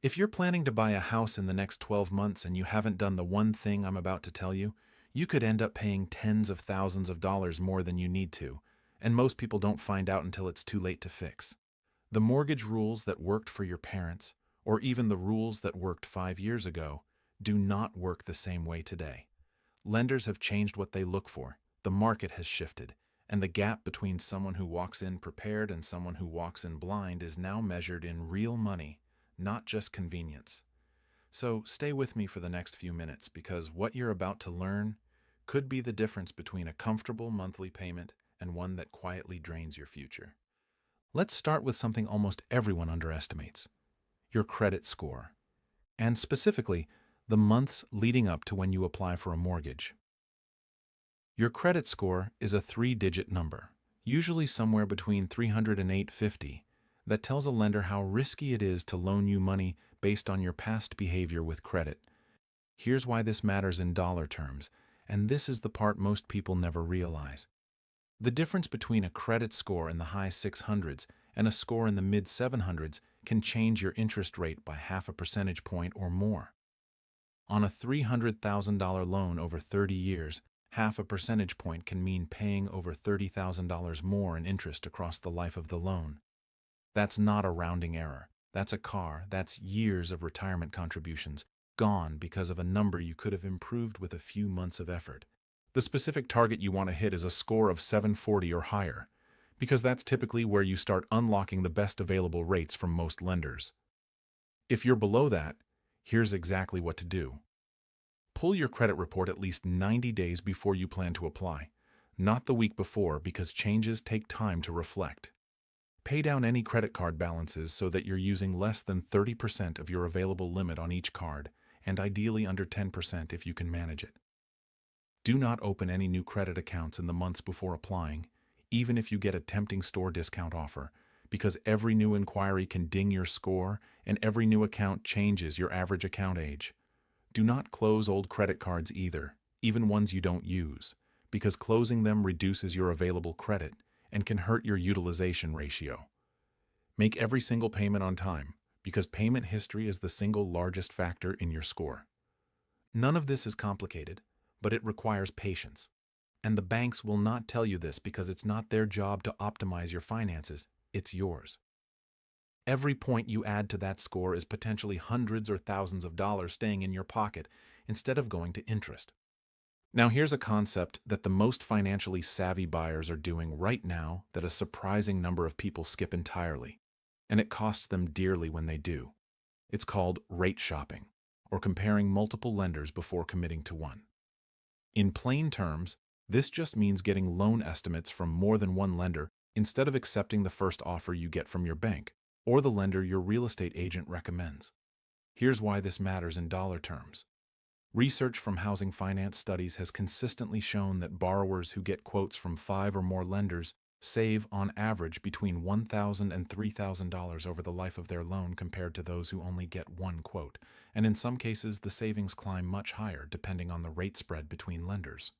If you're planning to buy a house in the next 12 months and you haven't done the one thing I'm about to tell you, you could end up paying tens of thousands of dollars more than you need to, and most people don't find out until it's too late to fix. The mortgage rules that worked for your parents, or even the rules that worked 5 years ago, do not work the same way today. Lenders have changed what they look for, the market has shifted, and the gap between someone who walks in prepared and someone who walks in blind is now measured in real money, not just convenience. So stay with me for the next few minutes because what you're about to learn could be the difference between a comfortable monthly payment and one that quietly drains your future. Let's start with something almost everyone underestimates: your credit score, and specifically, the months leading up to when you apply for a mortgage. Your credit score is a three-digit number, usually somewhere between 300 and 850, that tells a lender how risky it is to loan you money based on your past behavior with credit. Here's why this matters in dollar terms, and this is the part most people never realize. The difference between a credit score in the high 600s and a score in the mid 700s can change your interest rate by half a percentage point or more. On a $300,000 loan over 30 years, half a percentage point can mean paying over $30,000 more in interest across the life of the loan. That's not a rounding error. That's a car. That's years of retirement contributions, gone because of a number you could have improved with a few months of effort. The specific target you want to hit is a score of 740 or higher, because that's typically where you start unlocking the best available rates from most lenders. If you're below that, here's exactly what to do. Pull your credit report at least 90 days before you plan to apply, not the week before because changes take time to reflect. Pay down any credit card balances so that you're using less than 30% of your available limit on each card, and ideally under 10% if you can manage it. Do not open any new credit accounts in the months before applying, even if you get a tempting store discount offer, because every new inquiry can ding your score and every new account changes your average account age. Do not close old credit cards either, even ones you don't use, because closing them reduces your available credit and can hurt your utilization ratio. Make every single payment on time, because payment history is the single largest factor in your score. None of this is complicated, but it requires patience. And the banks will not tell you this because it's not their job to optimize your finances, it's yours. Every point you add to that score is potentially hundreds or thousands of dollars staying in your pocket instead of going to interest. Now here's a concept that the most financially savvy buyers are doing right now that a surprising number of people skip entirely, and it costs them dearly when they do. It's called rate shopping, or comparing multiple lenders before committing to one. In plain terms, this just means getting loan estimates from more than one lender instead of accepting the first offer you get from your bank or the lender your real estate agent recommends. Here's why this matters in dollar terms. Research from housing finance studies has consistently shown that borrowers who get quotes from 5 or more lenders save on average between $1,000 and $3,000 over the life of their loan compared to those who only get one quote, and in some cases the savings climb much higher depending on the rate spread between lenders.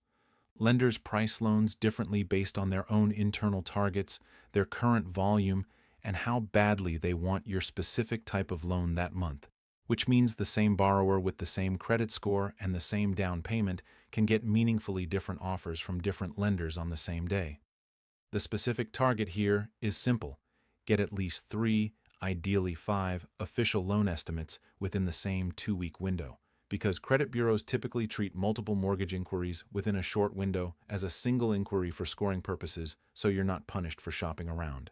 Lenders price loans differently based on their own internal targets, their current volume, and how badly they want your specific type of loan that month, which means the same borrower with the same credit score and the same down payment can get meaningfully different offers from different lenders on the same day. The specific target here is simple: get at least 3, ideally 5, official loan estimates within the same 2-week window, because credit bureaus typically treat multiple mortgage inquiries within a short window as a single inquiry for scoring purposes, so you're not punished for shopping around.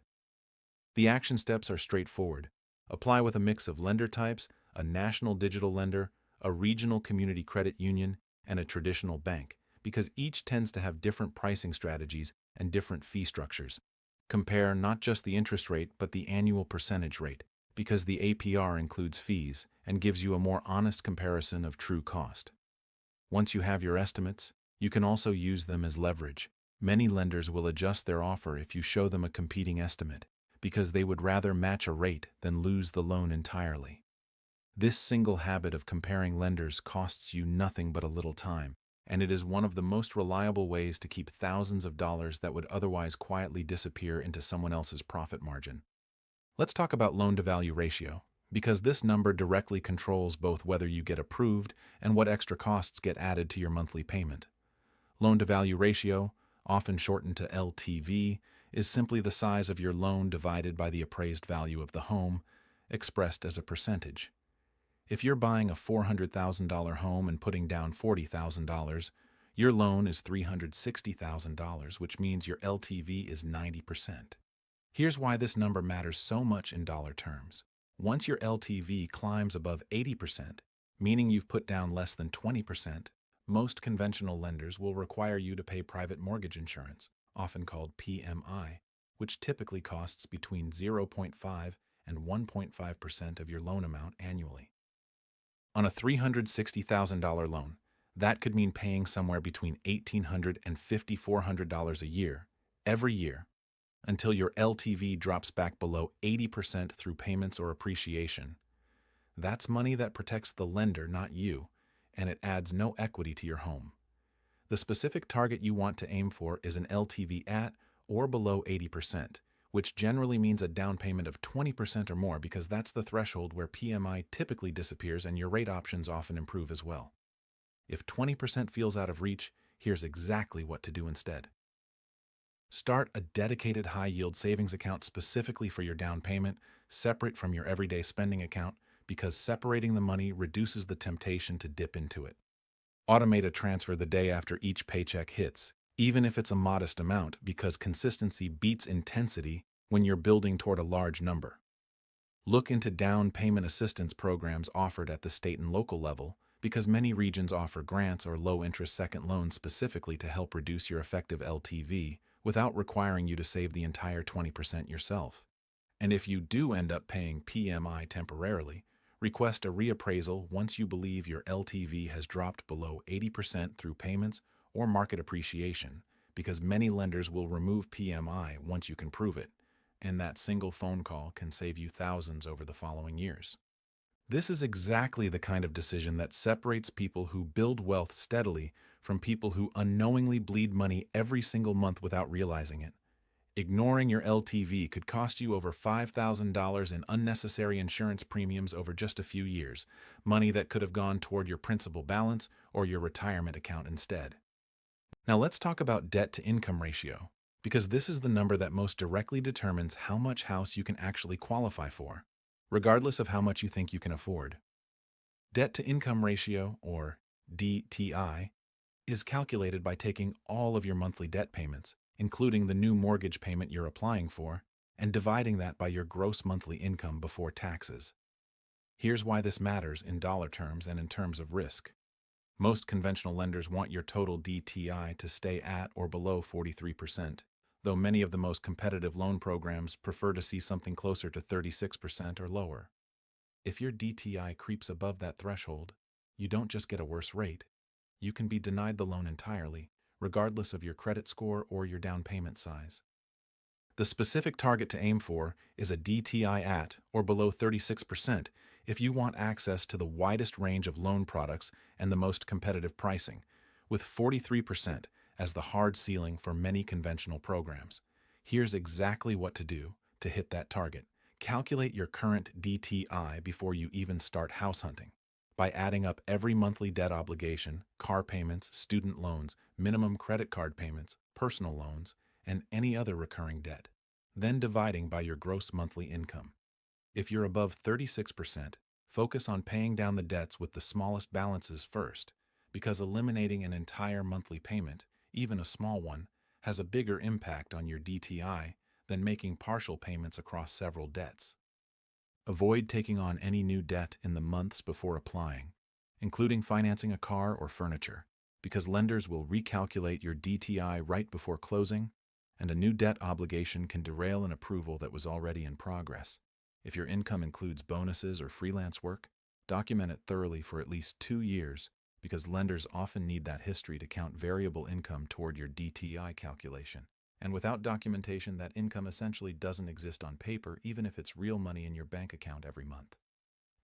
The action steps are straightforward. Apply with a mix of lender types: a national digital lender, a regional community credit union, and a traditional bank, because each tends to have different pricing strategies and different fee structures. Compare not just the interest rate but the annual percentage rate, because the APR includes fees and gives you a more honest comparison of true cost. Once you have your estimates, you can also use them as leverage. Many lenders will adjust their offer if you show them a competing estimate, because they would rather match a rate than lose the loan entirely. This single habit of comparing lenders costs you nothing but a little time, and it is one of the most reliable ways to keep thousands of dollars that would otherwise quietly disappear into someone else's profit margin. Let's talk about loan-to-value ratio, because this number directly controls both whether you get approved and what extra costs get added to your monthly payment. Loan-to-value ratio, often shortened to LTV, is simply the size of your loan divided by the appraised value of the home, expressed as a percentage. If you're buying a $400,000 home and putting down $40,000, your loan is $360,000, which means your LTV is 90%. Here's why this number matters so much in dollar terms. Once your LTV climbs above 80%, meaning you've put down less than 20%, most conventional lenders will require you to pay private mortgage insurance, often called PMI, which typically costs between 0.5 and 1.5% of your loan amount annually. On a $360,000 loan, that could mean paying somewhere between $1,800 and $5,400 a year, every year, until your LTV drops back below 80% through payments or appreciation. That's money that protects the lender, not you, and it adds no equity to your home. The specific target you want to aim for is an LTV at or below 80%, which generally means a down payment of 20% or more because that's the threshold where PMI typically disappears and your rate options often improve as well. If 20% feels out of reach, here's exactly what to do instead. Start a dedicated high-yield savings account specifically for your down payment, separate from your everyday spending account, because separating the money reduces the temptation to dip into it. Automate a transfer the day after each paycheck hits, even if it's a modest amount, because consistency beats intensity when you're building toward a large number. Look into down payment assistance programs offered at the state and local level, because many regions offer grants or low-interest second loans specifically to help reduce your effective LTV without requiring you to save the entire 20% yourself. And if you do end up paying PMI temporarily, request a reappraisal once you believe your LTV has dropped below 80% through payments or market appreciation, because many lenders will remove PMI once you can prove it, and that single phone call can save you thousands over the following years. This is exactly the kind of decision that separates people who build wealth steadily from people who unknowingly bleed money every single month without realizing it. Ignoring your LTV could cost you over $5,000 in unnecessary insurance premiums over just a few years, money that could have gone toward your principal balance or your retirement account instead. Now let's talk about debt-to-income ratio, because this is the number that most directly determines how much house you can actually qualify for, regardless of how much you think you can afford. Debt-to-income ratio, or DTI, is calculated by taking all of your monthly debt payments, including the new mortgage payment you're applying for, and dividing that by your gross monthly income before taxes. Here's why this matters in dollar terms and in terms of risk. Most conventional lenders want your total DTI to stay at or below 43%, though many of the most competitive loan programs prefer to see something closer to 36% or lower. If your DTI creeps above that threshold, you don't just get a worse rate. You can be denied the loan entirely, regardless of your credit score or your down payment size. The specific target to aim for is a DTI at or below 36% if you want access to the widest range of loan products and the most competitive pricing, with 43% as the hard ceiling for many conventional programs. Here's exactly what to do to hit that target. Calculate your current DTI before you even start house hunting, by adding up every monthly debt obligation, car payments, student loans, minimum credit card payments, personal loans, and any other recurring debt, then dividing by your gross monthly income. If you're above 36%, focus on paying down the debts with the smallest balances first, because eliminating an entire monthly payment, even a small one, has a bigger impact on your DTI than making partial payments across several debts. Avoid taking on any new debt in the months before applying, including financing a car or furniture, because lenders will recalculate your DTI right before closing, and a new debt obligation can derail an approval that was already in progress. If your income includes bonuses or freelance work, document it thoroughly for at least 2 years, because lenders often need that history to count variable income toward your DTI calculation. And without documentation, that income essentially doesn't exist on paper, even if it's real money in your bank account every month.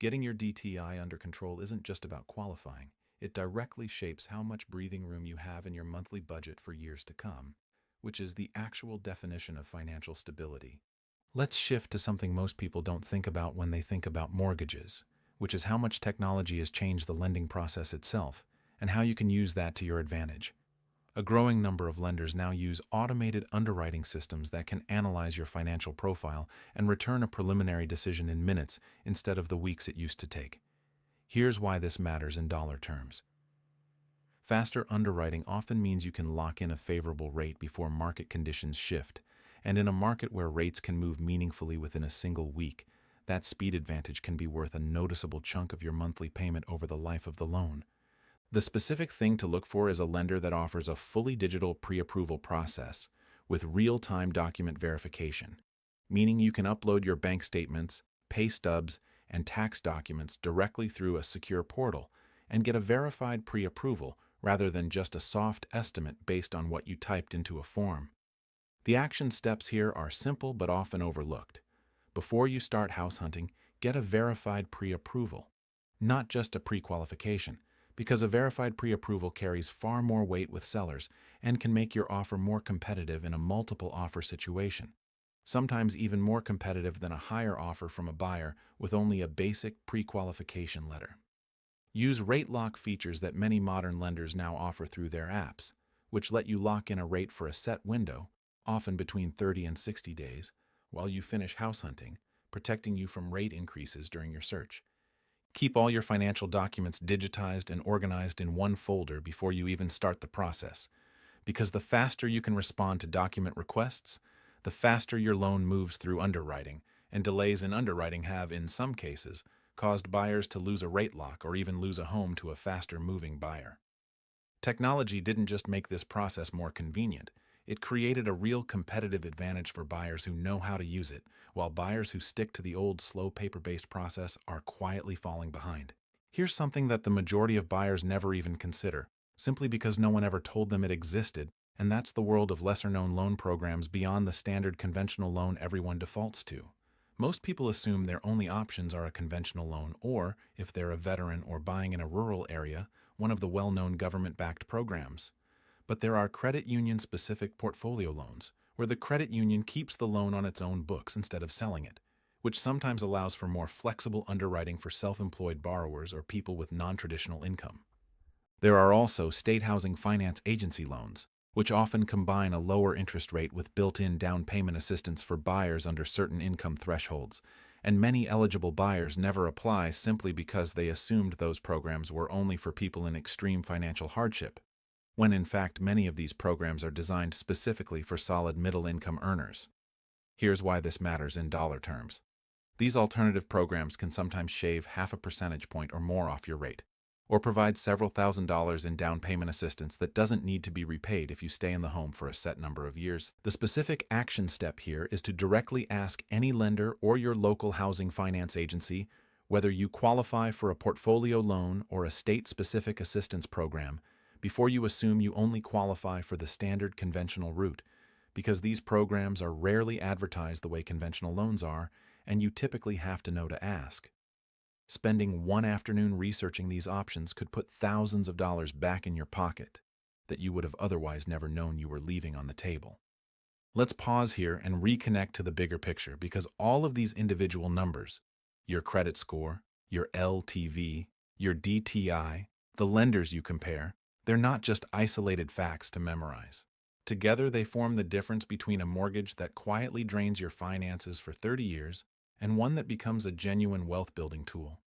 Getting your DTI under control isn't just about qualifying. It directly shapes how much breathing room you have in your monthly budget for years to come, which is the actual definition of financial stability. Let's shift to something most people don't think about when they think about mortgages, which is how much technology has changed the lending process itself and how you can use that to your advantage. A growing number of lenders now use automated underwriting systems that can analyze your financial profile and return a preliminary decision in minutes instead of the weeks it used to take. Here's why this matters in dollar terms. Faster underwriting often means you can lock in a favorable rate before market conditions shift, and in a market where rates can move meaningfully within a single week, that speed advantage can be worth a noticeable chunk of your monthly payment over the life of the loan. The specific thing to look for is a lender that offers a fully digital pre-approval process with real-time document verification, meaning you can upload your bank statements, pay stubs, and tax documents directly through a secure portal and get a verified pre-approval rather than just a soft estimate based on what you typed into a form. The action steps here are simple but often overlooked. Before you start house hunting, get a verified pre-approval, not just a pre-qualification, because a verified pre-approval carries far more weight with sellers and can make your offer more competitive in a multiple offer situation, sometimes even more competitive than a higher offer from a buyer with only a basic pre-qualification letter. Use rate lock features that many modern lenders now offer through their apps, which let you lock in a rate for a set window, often between 30 and 60 days, while you finish house hunting, protecting you from rate increases during your search. Keep all your financial documents digitized and organized in one folder before you even start the process, because the faster you can respond to document requests, the faster your loan moves through underwriting, and delays in underwriting have, in some cases, caused buyers to lose a rate lock or even lose a home to a faster-moving buyer. Technology didn't just make this process more convenient, it created a real competitive advantage for buyers who know how to use it, while buyers who stick to the old, slow paper-based process are quietly falling behind. Here's something that the majority of buyers never even consider, simply because no one ever told them it existed, and that's the world of lesser-known loan programs beyond the standard conventional loan everyone defaults to. Most people assume their only options are a conventional loan or, if they're a veteran or buying in a rural area, one of the well-known government-backed programs. But there are credit union-specific portfolio loans, where the credit union keeps the loan on its own books instead of selling it, which sometimes allows for more flexible underwriting for self-employed borrowers or people with non-traditional income. There are also state housing finance agency loans, which often combine a lower interest rate with built-in down payment assistance for buyers under certain income thresholds, and many eligible buyers never apply simply because they assumed those programs were only for people in extreme financial hardship, when in fact many of these programs are designed specifically for solid middle-income earners. Here's why this matters in dollar terms. These alternative programs can sometimes shave half a percentage point or more off your rate, or provide several $1,000s in down payment assistance that doesn't need to be repaid if you stay in the home for a set number of years. The specific action step here is to directly ask any lender or your local housing finance agency whether you qualify for a portfolio loan or a state-specific assistance program before you assume you only qualify for the standard conventional route, because these programs are rarely advertised the way conventional loans are, and you typically have to know to ask. Spending one afternoon researching these options could put thousands of dollars back in your pocket that you would have otherwise never known you were leaving on the table. Let's pause here and reconnect to the bigger picture, because all of these individual numbers, your credit score, your LTV, your DTI, the lenders you compare, they're not just isolated facts to memorize. Together, they form the difference between a mortgage that quietly drains your finances for 30 years and one that becomes a genuine wealth-building tool.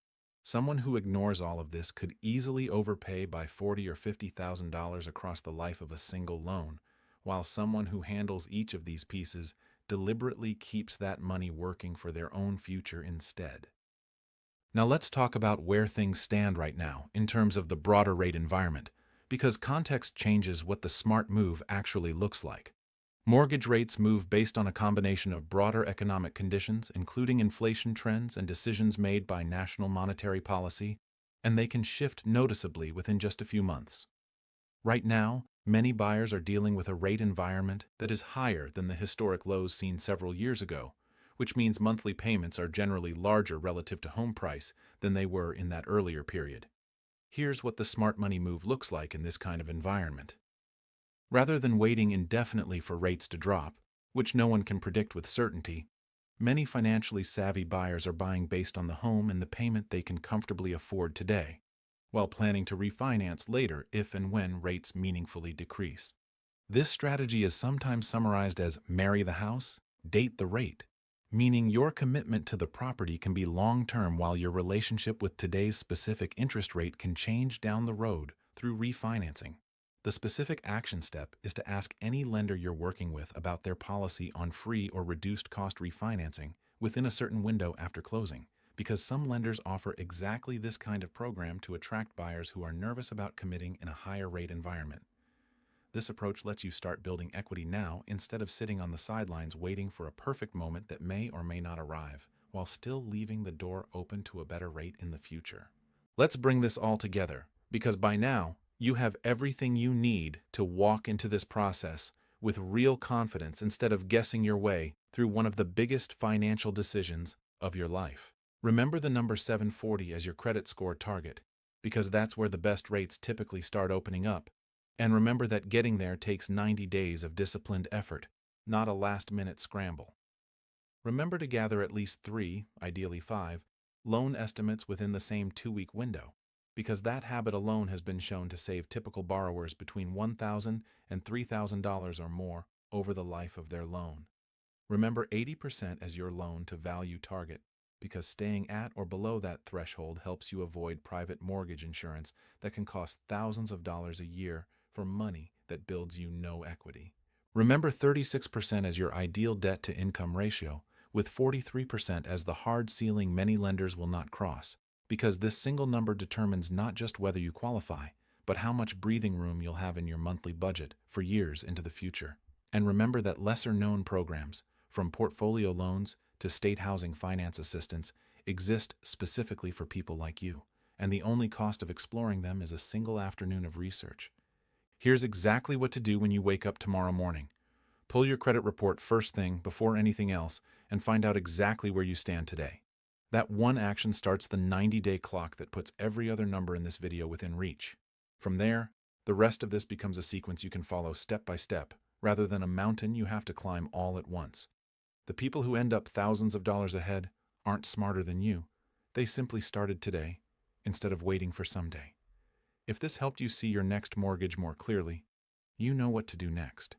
Someone who ignores all of this could easily overpay by $40,000 or $50,000 across the life of a single loan, while someone who handles each of these pieces deliberately keeps that money working for their own future instead. Now let's talk about where things stand right now in terms of the broader rate environment, because context changes what the smart move actually looks like. Mortgage rates move based on a combination of broader economic conditions, including inflation trends and decisions made by national monetary policy, and they can shift noticeably within just a few months. Right now, many buyers are dealing with a rate environment that is higher than the historic lows seen several years ago, which means monthly payments are generally larger relative to home price than they were in that earlier period. Here's what the smart money move looks like in this kind of environment. Rather than waiting indefinitely for rates to drop, which no one can predict with certainty, Many financially savvy buyers are buying based on the home and the payment they can comfortably afford today, while planning to refinance later if and when rates meaningfully decrease. This strategy is sometimes summarized as marry the house, date the rate, meaning your commitment to the property can be long-term while your relationship with today's specific interest rate can change down the road through refinancing. The specific action step is to ask any lender you're working with about their policy on free or reduced cost refinancing within a certain window after closing, because some lenders offer exactly this kind of program to attract buyers who are nervous about committing in a higher rate environment. This approach lets you start building equity now instead of sitting on the sidelines waiting for a perfect moment that may or may not arrive, while still leaving the door open to a better rate in the future. Let's bring this all together, because by now, you have everything you need to walk into this process with real confidence instead of guessing your way through one of the biggest financial decisions of your life. Remember the number 740 as your credit score target, because that's where the best rates typically start opening up. And remember that getting there takes 90 days of disciplined effort, not a last-minute scramble. Remember to gather at least 3, ideally 5, loan estimates within the same 2-week window, because that habit alone has been shown to save typical borrowers between $1,000 and $3,000 or more over the life of their loan. Remember 80% as your loan-to-value target, because staying at or below that threshold helps you avoid private mortgage insurance that can cost thousands of dollars a year for money that builds you no equity. Remember 36% as your ideal debt-to-income ratio, with 43% as the hard ceiling many lenders will not cross, because this single number determines not just whether you qualify, but how much breathing room you'll have in your monthly budget for years into the future. And remember that lesser-known programs, from portfolio loans to state housing finance assistance, exist specifically for people like you, and the only cost of exploring them is a single afternoon of research. Here's exactly what to do when you wake up tomorrow morning. Pull your credit report first thing before anything else and find out exactly where you stand today. That one action starts the 90-day clock that puts every other number in this video within reach. From there, the rest of this becomes a sequence you can follow step by step, rather than a mountain you have to climb all at once. The people who end up thousands of dollars ahead aren't smarter than you. They simply started today, instead of waiting for someday. If this helped you see your next mortgage more clearly, you know what to do next.